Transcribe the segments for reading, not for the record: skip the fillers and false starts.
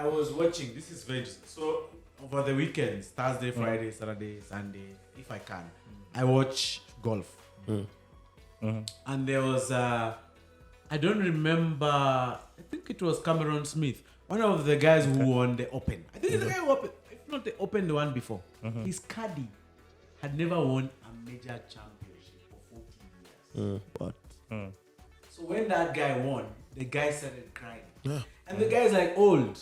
I was watching. This is very interesting. So over the weekends, Thursday, Friday, Saturday, Sunday, if I can, I watch golf. And there was I don't remember. I think it was Cameron Smith, one of the guys who won the Open. I think it's the guy who opened, if not the Open, the one before. His caddy had never won a major championship for 14 years. What? So when that guy won, the guy started crying. Yeah. And the guy's like old.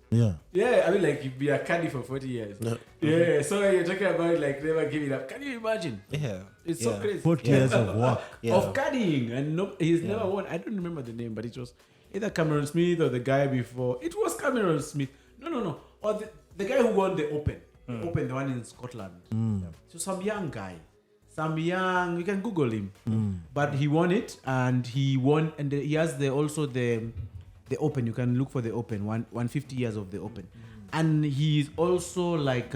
Yeah. Yeah, I mean, like, you'd be a caddy for 40 years. Yeah, so you're talking about, like, never giving up. Can you imagine? Yeah. It's so crazy. 40 years of work. Of caddying. And no, he's never won. I don't remember the name, but it was either Cameron Smith or the guy before. It was Cameron Smith. No. Or the guy who won the Open. The Open, the one in Scotland. So some young guy. You can Google him. But he won it, and he won, and he has also the Open. You can look for the Open, 150 years of the Open. And he's also like,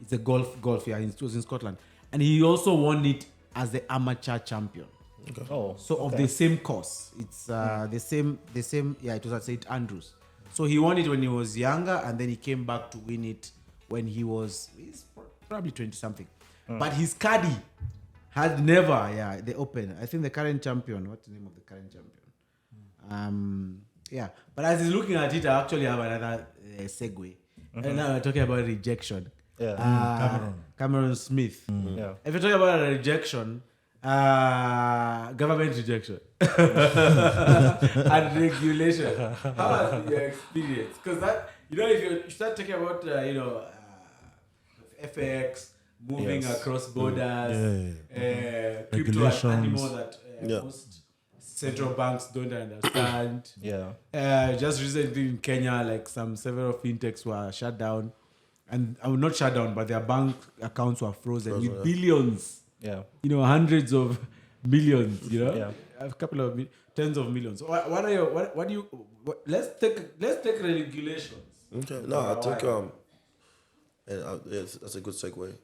it's a golf, yeah, it was in Scotland. And he also won it as the amateur champion. Okay. Oh, So of the same course. It's the same, yeah, it was at St. Andrews. So he won it when he was younger, and then he came back to win it when he's probably 20 something. But his caddy had never, the Open. I think the current champion, what's the name of the current champion? But as he's looking at it, I actually have another segue. And now we're talking about rejection. Cameron Smith. Yeah. If you're talking about a rejection, government rejection and regulation. How has your experience? Because that, if you start talking about, FX, moving across borders, crypto Regulations. and animal that most central banks don't understand. Just recently in Kenya, like several fintechs were shut down, and not shut down, but their bank accounts were frozen with billions. Hundreds of millions. A couple of tens of millions. Let's take regulations. Okay. No, I think that's a good segue.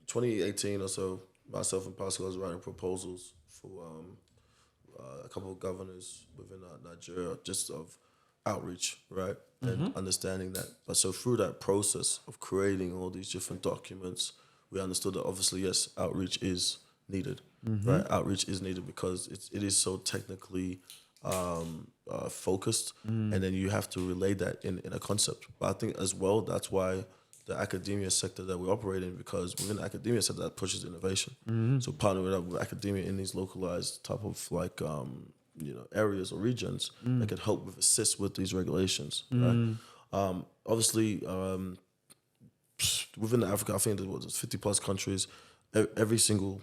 2018 or so, myself and Pascal was writing proposals for a couple of governors within Nigeria, just of outreach, right? And understanding that. But so through that process of creating all these different documents, we understood that obviously, yes, outreach is needed, right? Outreach is needed because it is so technically focused, and then you have to relay that in a concept. But I think as well, that's why the academia sector that we operate in, because within the academia sector that pushes innovation. So partnering up with academia in these localized type of like areas or regions that can help assist with these regulations. Right? Obviously, within Africa, I think there's 50 plus countries. Every single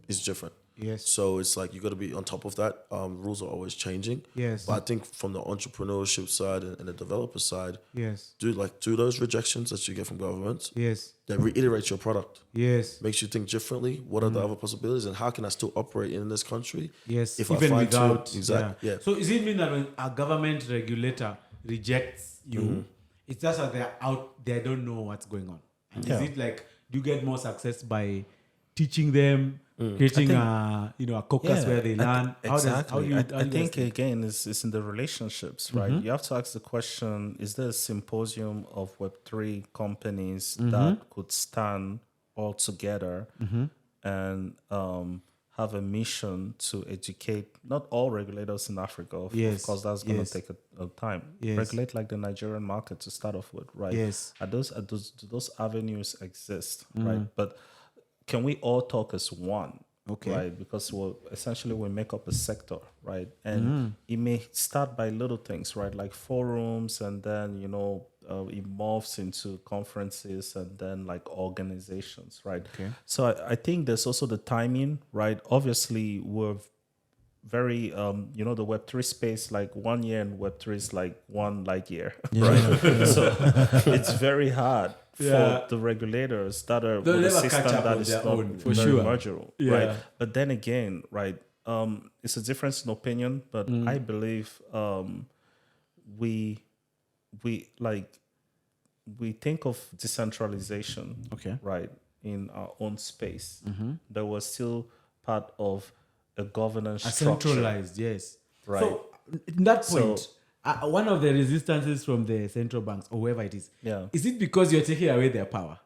is different. Yes. So it's like you got to be on top of that. Rules are always changing. Yes. But I think from the entrepreneurship side and the developer side, Yes. do those rejections that you get from governments. Yes. That reiterate your product. Yes. Makes you think differently. What are the other possibilities, and how can I still operate in this country? Yes. If Even I find without. exactly. Yeah. So does it mean that when a government regulator rejects you, it's just that they're out, they don't know what's going on? And is it like, do you get more success by teaching them, creating a caucus where they learn? Exactly. I think again, it's in the relationships, right? You have to ask the question: is there a symposium of Web3 companies that could stand all together and have a mission to educate not all regulators in Africa? Of course, that's going to take a time. Regulate like the Nigerian market to start off with, right? Yes. Do those avenues exist, right? But can we all talk as one? Okay. Right, because we make up a sector, right? And it may start by little things, right? Like forums, and then, it morphs into conferences, and then like organizations, right? Okay. So I think there's also the timing, right? Obviously, we're very, the Web3 space, like 1 year in Web3 is like 1 light year, right? So it's very hard for the regulators that are with a system that is not very marginal, right? But then again, right, it's a difference in opinion, but I believe we think of decentralization, right, in our own space. That was still part of a governance structure. Centralized, yes. Right. So in that point, one of the resistances from the central banks or whoever it is, Yeah. is it because you're taking away their power?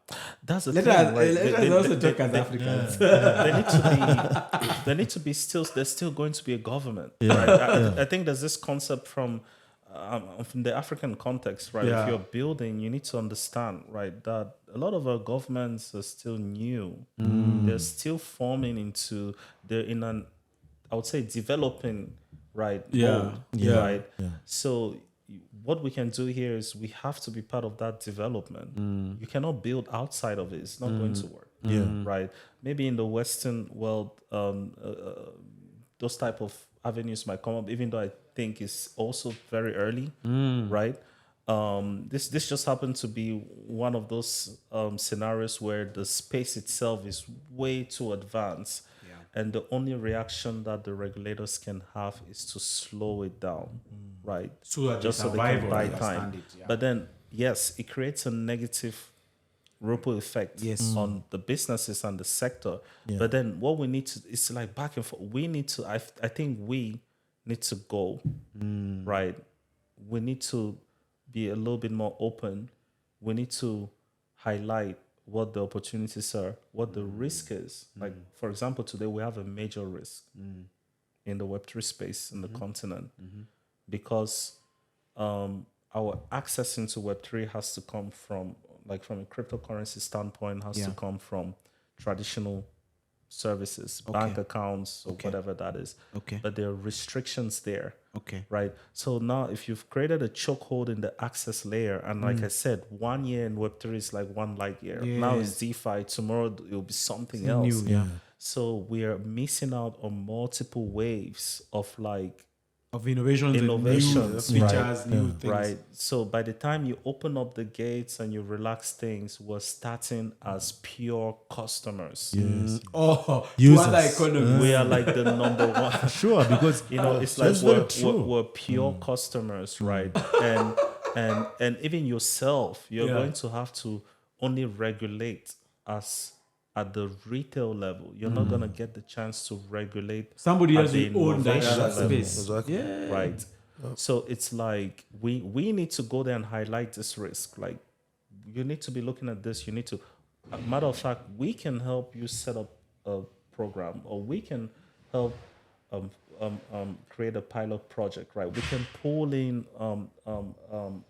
That's the Let thing. us, right? let us also talk as Africans. They need to be still. There's still going to be a government. Right? I think there's this concept from the African context, right? Yeah. If you're building, you need to understand, right, that a lot of our governments are still new. They're still forming into. They're in an, I would say, developing, right? Yeah. mode, right. So what we can do here is we have to be part of that development. You cannot build outside of it. It's not going to work. Right. Maybe in the Western world, those type of avenues might come up, even though I think it's also very early. Right. This just happened to be one of those scenarios where the space itself is way too advanced. And the only reaction that the regulators can have is to slow it down, right? So that just they so they survive can or buy understand time. it, yeah. But then, yes, it creates a negative ripple effect on the businesses and the sector. But then what we need to, it's like back and forth. We need to, I think we need to go, right? We need to be a little bit more open. We need to highlight what the opportunities are, what the risk is. Like, for example, today we have a major risk in the Web3 space in the continent because our access into Web3 has to come from, like from a cryptocurrency standpoint, has to come from traditional services, bank accounts, or whatever that is. Okay. But there are restrictions there. Okay. Right. So now if you've created a chokehold in the access layer, and like I said, 1 year in Web3 is like one light year. Now it's DeFi, tomorrow it will be something else. New, So we are missing out on multiple waves of like of innovations, Innovations, and new right. features, new things. right. So by the time you open up the gates and you relax things, we're starting as pure customers. Oh, Users. to other economies. We are like the number one. Sure, because You know, it's like that's very true. we're pure customers, right? And even yourself, you're going to have to only regulate us at the retail level. You're not going to get the chance to regulate Somebody at else the will own that innovation level. space. Exactly. Yeah. Right. So it's like we need to go there and highlight this risk. Like, you need to be looking at this. You need to, matter of fact, we can help you set up a program, or we can help create a pilot project, right? We can pull in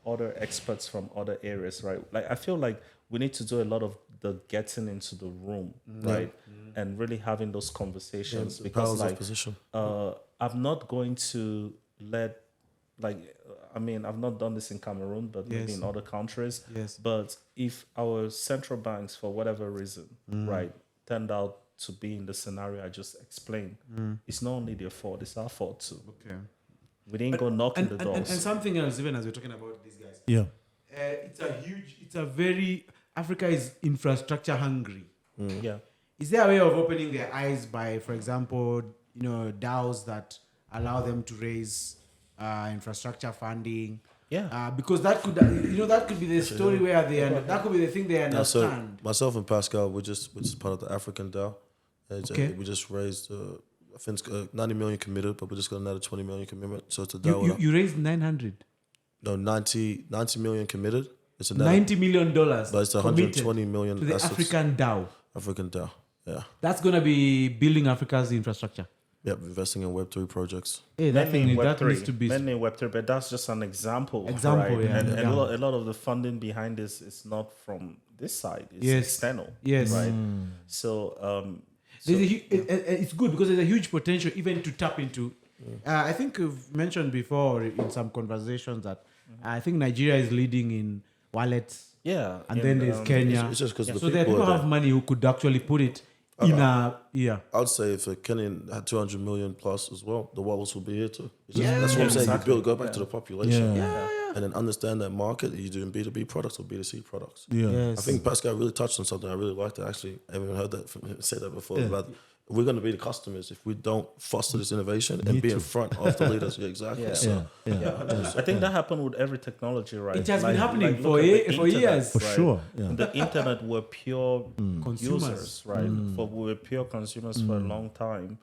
other experts from other areas, right? Like, I feel like we need to do a lot of the getting into the room, right? And really having those conversations, because Powers of like position. I'm not going to let, like, I mean, I've not done this in Cameroon, but maybe in other countries. Yes. But if our central banks, for whatever reason, right, turned out to be in the scenario I just explained, it's not only their fault, it's our fault too. Okay. We didn't go knocking the doors. And something else, even as we're talking about these guys, Yeah. it's a very, Africa is infrastructure hungry. Yeah. Is there a way of opening their eyes by, for example, DAOs that allow them to raise infrastructure funding? Yeah. Because that could be the story where that could be the thing they Yeah, so understand. myself and Pascal, we're just part of the African DAO. Okay. We just raised, I think it's 90 million committed, but we just got another 20 million commitment. So it's a DAO. You raised 900. No, 90 million committed. It's another, $90 million. but it's 120 million to the assets. African DAO. African DAO. Yeah. That's gonna be building Africa's infrastructure. Yep. Investing in Web3 projects. Hey, that Mainly in thing that Web3, needs to be. mainly in Web3, but that's just an example. Example, right? yeah, And yeah. a lot of the funding behind this is not from this side; it's Yes. external. Yes. Right. So, There's it's good because there's a huge potential even to tap into. I think we've mentioned before in some conversations that I think Nigeria is leading in wallets, yeah, and then there's Kenya. It's just because the So there are people people are have money who could actually put it in a I'd say if Kenyan had 200 million plus as well, the wallets will be here too. It's just, Yeah. that's what I'm saying. Exactly. You go back to the population, Yeah. and then understand that market. You're doing B2B products or B2C products. Yeah. Yes. I think Pascal really touched on something I really liked. Actually, I haven't heard that from him say that before. About we're going to be the customers if we don't foster this innovation and be in front of the leaders. Yeah, exactly. Yeah. So, I think that happened with every technology, right? It has been happening look at the for internet, years. For right? sure. Yeah. The internet were pure Consumers. users, right? We were pure consumers for a long time,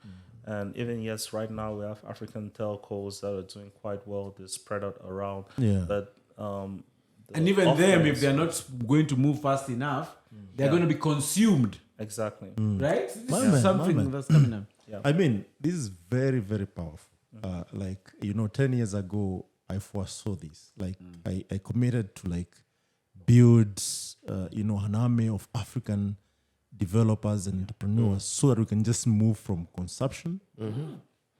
And even yes, right now we have African telcos that are doing quite well. They're spread out around. Yeah. But And even them, if offerings- they're not going to move fast enough, they're going to be consumed, exactly. right? This My is man, something my man. that's coming up. I mean, this is very, very powerful. 10 years ago, I foresaw this. Like, I committed to like build, an army of African developers and entrepreneurs so that we can just move from consumption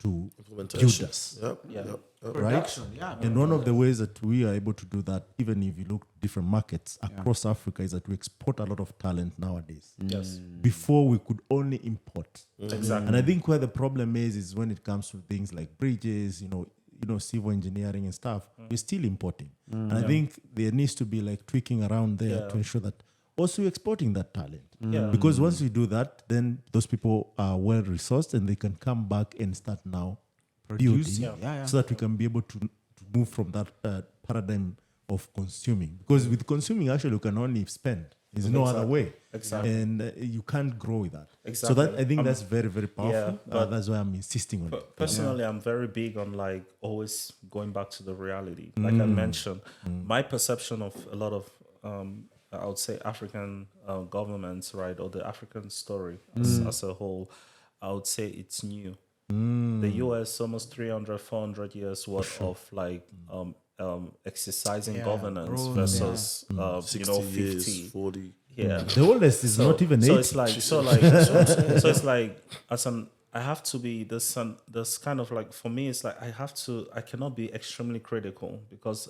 to builders. Yep. Production, yeah. And one of the ways that we are able to do that, even if you look different markets across Africa, is that we export a lot of talent nowadays. Yes. Before we could only import. Exactly. And I think where the problem is when it comes to things like bridges, civil engineering and stuff, we're still importing. And I think there needs to be like tweaking around there to ensure that also we're exporting that talent. Yeah. Because once we do that, then those people are well resourced and they can come back and start now building so that we can be able to move from that paradigm of consuming. Because with consuming, actually, you can only spend. There's no other way. Exactly. And you can't grow with that. Exactly. So that I think that's very, very powerful. but That's why I'm insisting on it. Personally, I'm very big on like always going back to the reality. Like I mentioned, my perception of a lot of I would say African governments, right, or the African story as a whole, I would say it's new. The US almost 300, 400 years worth of like exercising governance versus 60 50. years, 40. Yeah. The oldest is not even 80. So it's like I have to be this kind of like, for me it's like I cannot be extremely critical because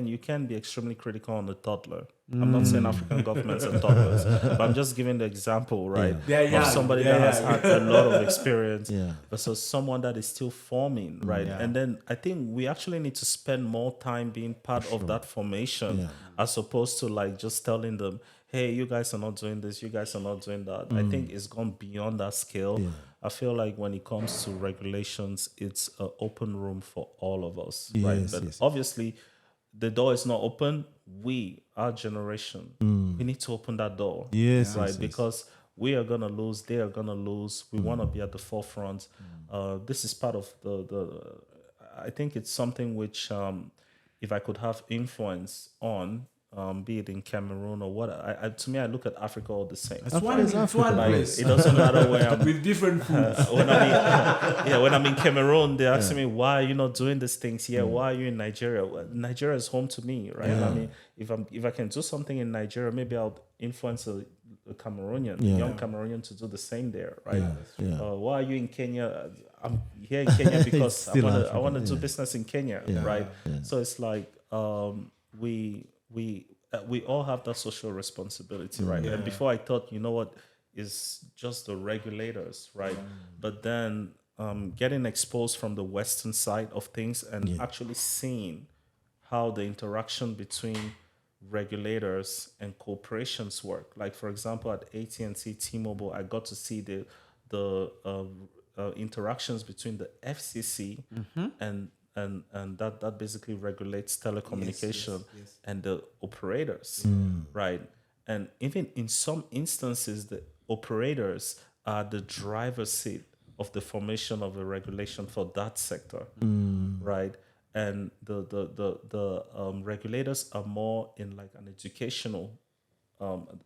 you can be extremely critical on the toddler. I'm not saying African governments are toddlers, but I'm just giving the example, right? Of somebody that has had a lot of experience versus someone that is still forming, right? And then I think we actually need to spend more time being part of that formation as opposed to like just telling them, hey, you guys are not doing this, you guys are not doing that. I think it's gone beyond that scale. I feel like when it comes to regulations, it's an open room for all of us, right? But obviously, the door is not open. Our generation, we need to open that door, right? Because we are gonna lose, they are gonna lose. We want to be at the forefront. This is part of the. I think it's something which, if I could have influence on. Be it in Cameroon or what, to me, I look at Africa all the same. It's one place. It doesn't matter where I'm. With different foods. When I'm in Cameroon, they ask me, why are you not doing these things here? Why are you in Nigeria? Well, Nigeria is home to me, right? I mean, if I can do something in Nigeria, maybe I'll influence a Cameroonian, young Cameroonian to do the same there, right? Why are you in Kenya? I'm here in Kenya because I want to do business in Kenya, right? So it's like we all have that social responsibility, right? And before I thought, is just the regulators, right? But then getting exposed from the Western side of things and actually seeing how the interaction between regulators and corporations work. Like, for example, at AT&T, T-Mobile, I got to see the interactions between the FCC and that basically regulates telecommunication and the operators, right? And even in some instances, the operators are the driver's seat of the formation of a regulation for that sector, right? And the regulators are more in like an educational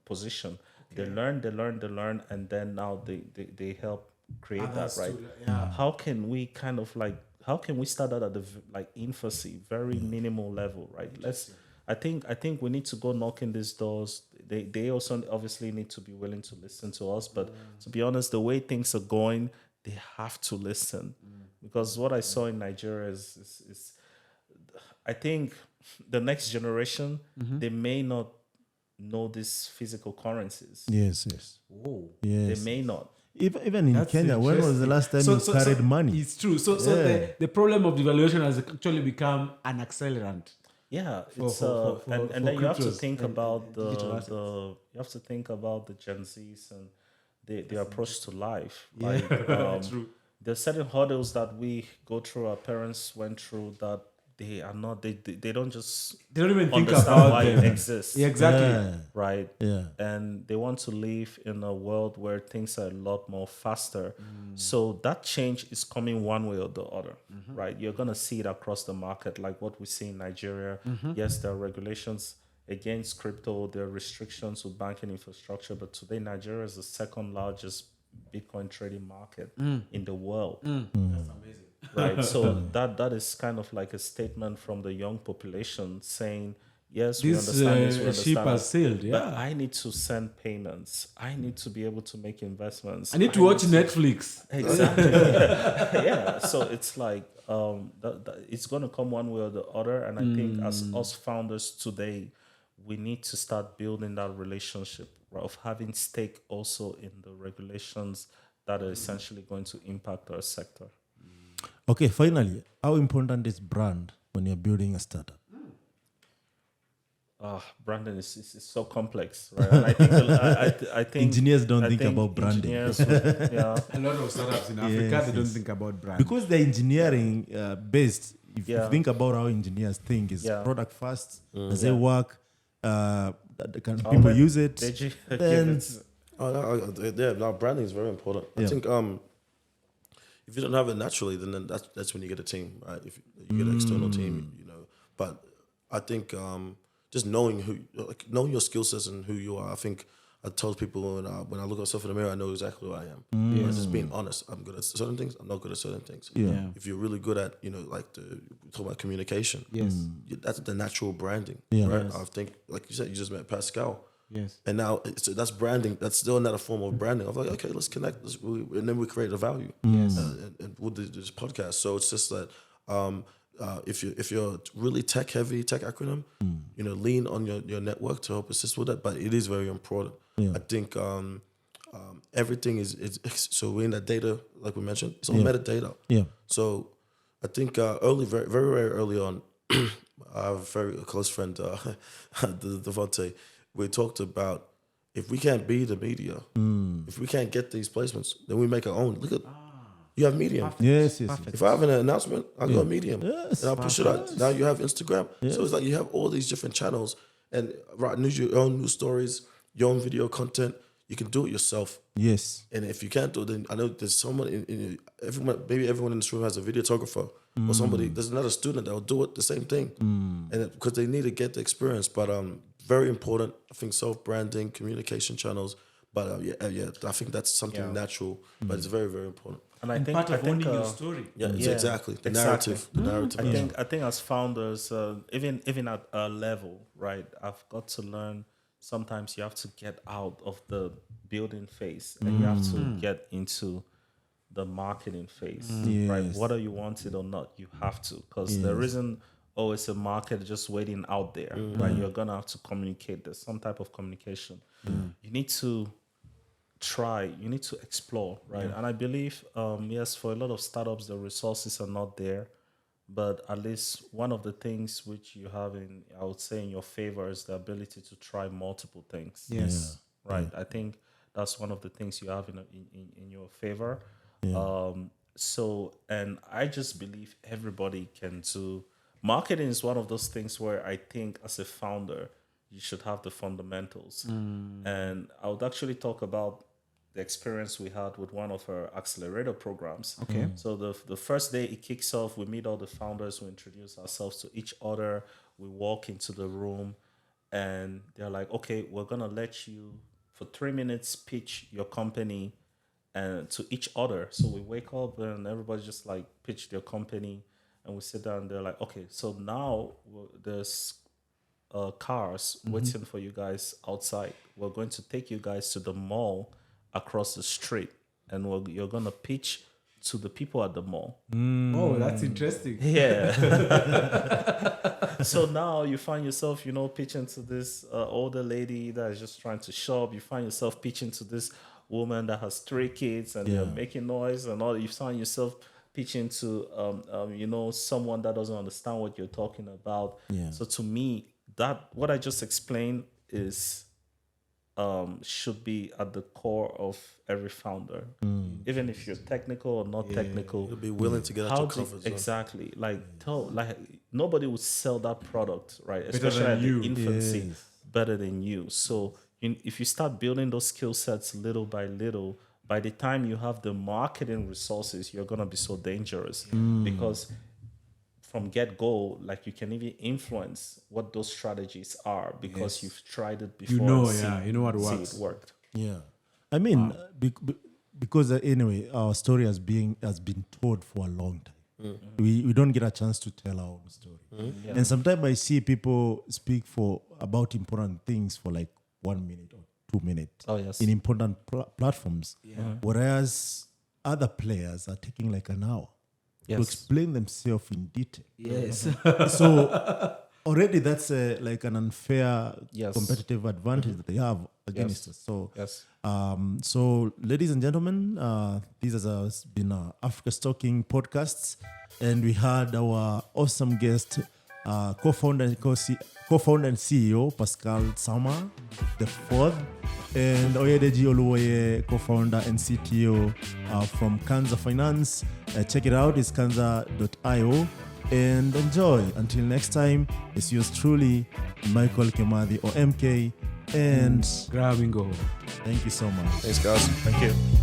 position. Okay. They learn, and then now they help create that, right? How can we how can we start that at the infancy, very minimal level, right? I think we need to go knocking these doors. They also obviously need to be willing to listen to us, but to be honest, the way things are going, they have to listen, because what I saw in Nigeria is I think the next generation, they may not know these physical currencies. Yes. Whoa. Yes. They may not. Even in Kenya, when was the last time you carried money? It's true. So the problem of devaluation has actually become an accelerant. Yeah, it's and then you have to think about the Gen Zs and their approach to life. Like True. there's certain hurdles that we go through, our parents went through, that they are not. They don't just They don't even think understand about why them. it exists. Yeah, exactly. Yeah. Right. Yeah. And they want to live in a world where things are a lot more faster. So that change is coming one way or the other, right? You're going to see it across the market, like what we see in Nigeria. Yes, there are regulations against crypto, there are restrictions with banking infrastructure, but today Nigeria is the second largest Bitcoin trading market in the world. That's amazing. Right. So that is kind of like a statement from the young population saying, yes, we This understand this, we ship understand has that, sailed. but Yeah. I need to send payments. I need to be able to make investments. I need to watch to- Netflix. Exactly. Yeah. So it's like it's going to come one way or the other. And I think as us founders today, we need to start building that relationship, right, of having stake also in the regulations that are essentially going to impact our sector. Okay, finally, how important is brand when you're building a startup? Branding is so complex, right? And I think I think Engineers don't I think about branding. engineers would- yeah, A lot of startups in Africa, Yes, they don't yes. think about brand. Because they're engineering based. If you Yeah. think about how engineers think, is Yeah. product first, does it work? Can I'll people let use it? Deji give Then it. Yeah, branding is very important. I Yeah. think if you don't have it naturally, then that's when you get a team, right? If you get an external team, But I think just knowing knowing your skill sets and who you are. I think I tell people when I look at myself in the mirror, I know exactly who I am. Just being honest. I'm good at certain things. I'm not good at certain things. Yeah. If you're really good at we talk about communication. Yes. That's the natural branding. Yeah. Right. Yes. I think, like you said, you just met Pascal. Yes. And now that's branding. That's still another form of branding. I'm like, okay, let's connect. And then we create a value. Yes. And with this podcast, so it's just that if you're really tech heavy, tech acronym, lean on your network to help assist with that. But it is very important. Yeah. I think everything is so we're in that data, like we mentioned. It's all metadata. Yeah. So I think very, very early on, I have a very close friend, Devontae. We talked about if we can't be the media, if we can't get these placements, then we make our own. Look at you have Medium. Yes. If I have an announcement, I go on Medium Yes. and I'll push it out. Now you have Instagram, so it's like you have all these different channels and your own news stories, your own video content. You can do it yourself. Yes. And if you can't do it, then I know there's someone maybe everyone in this room has a videographer or somebody. There's another student that will do it the same thing, and because they need to get the experience. But very important. I think self-branding, communication channels. But I think that's something natural, but it's very, very important. And I And think part of owning your uh, story. Yeah, Yeah, exactly. The exactly. narrative. The narrative. I think as founders, even at a level, right, I've got to learn. Sometimes you have to get out of the building phase and you have to get into the marketing phase, right? Yes. Whether you want it or not, you have to, because there isn't always a market just waiting out there, right? You're gonna have to communicate. There's some type of communication. You need to try. You need to explore, right? And I believe, yes, for a lot of startups, the resources are not there. But at least one of the things which you have I would say, in your favor is the ability to try multiple things. Yes. Right. I think that's one of the things you have in your favor. So, and I just believe everybody can do. Marketing is one of those things where I think as a founder, you should have the fundamentals. And I would actually talk about the experience we had with one of our accelerator programs. Okay. So the first day it kicks off, we meet all the founders, we introduce ourselves to each other, we walk into the room, and they're like, okay, we're gonna let you for 3 minutes pitch your company and to each other. So we wake up and everybody just like pitch their company, and we sit down and they're like, okay, so now there's cars waiting for you guys outside. We're going to take you guys to the mall across the street, and you're gonna pitch to the people at the mall. Oh, that's interesting. Yeah. So now you find yourself, pitching to this older lady that is just trying to shop. You find yourself pitching to this woman that has 3 kids and they're making noise and all. You find yourself pitching to someone that doesn't understand what you're talking about. Yeah. So to me, that what I just explained is should be at the core of every founder, even if you're technical or not technical. You'll be willing to get out your comfort zone. Exactly, nobody would sell that product, right? Better Especially than at you. the infancy, Yes. better than you. So if you start building those skill sets little by little, by the time you have the marketing resources, you're gonna be so dangerous because from get-go, like you can even influence what those strategies are because you've tried it before. You know, and you know what see works. it worked. Yeah, I mean, because anyway, our story has been told for a long time. We don't get a chance to tell our own story, and sometimes I see people speak about important things for like 1 minute or 2 minutes. Oh, yes. In important platforms, whereas other players are taking like an hour to Yes. explain themselves in detail. Yes. So already that's like an unfair Yes. competitive advantage that they have against Yes. us. So, Yes. so ladies and gentlemen, this has been Africa Stalking Podcasts, and we had our awesome guest, co-founder and CEO Pascal Sama the fourth, and Oyedeji Oluwoye, co-founder and CTO from Canza Finance. Check it out, it's canza.io, and enjoy. Until next time, it's yours truly, Michael Kemadi or MK, and Grabbing go. thank you so much. Thanks, guys. Thank you.